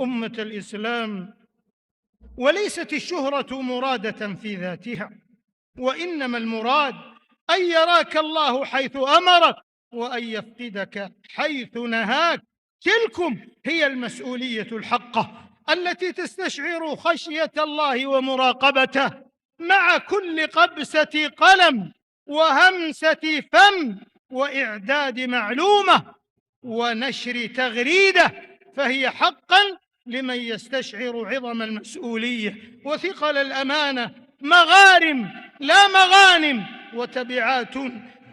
أمة الإسلام، وليست الشهرة مرادة في ذاتها، وإنما المراد أن يراك الله حيث أمرك وأن يفقدك حيث نهاك. تلكم هي المسؤولية الحقة التي تستشعر خشية الله ومراقبته مع كل قبسة قلم وهمسة فم وإعداد معلومة ونشر تغريدة، فهي حقاً لمن يستشعر عظم المسؤولية وثقل الأمانة مغارم لا مغانم، وتبعات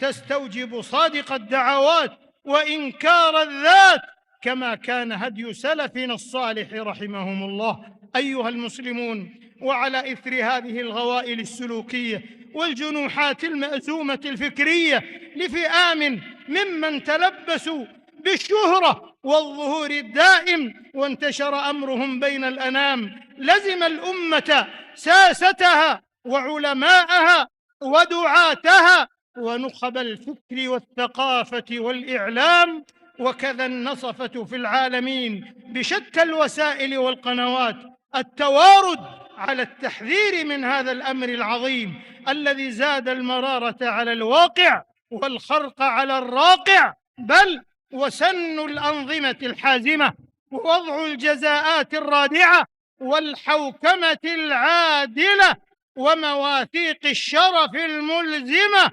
تستوجب صادق الدعوات وإنكار الذات، كما كان هدي سلفنا الصالح رحمهم الله. أيها المسلمون، وعلى إثر هذه الغوائل السلوكية والجنوحات المأزومة الفكرية لفئام ممن تلبسوا بالشهرة والظهور الدائم وانتشر أمرهم بين الأنام، لزم الأمة ساستها وعلماءها ودعاتها ونخب الفكر والثقافة والإعلام وكذا النصفة في العالمين بشتى الوسائل والقنوات التوارد على التحذير من هذا الأمر العظيم الذي زاد المرارة على الواقع والخرق على الراقع، بل وسن الأنظمة الحازمة ووضع الجزاءات الرادعة والحوكمة العادلة ومواثيق الشرف الملزمة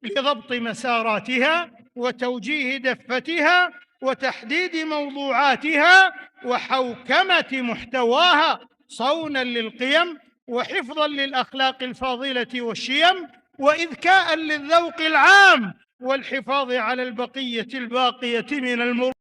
لضبط مساراتها وتوجيه دفتها وتحديد موضوعاتها وحوكمة محتواها، صونا للقيم وحفظا للأخلاق الفاضلة والشيم وإذكاء للذوق العام والحفاظ على البقية الباقية من المرور.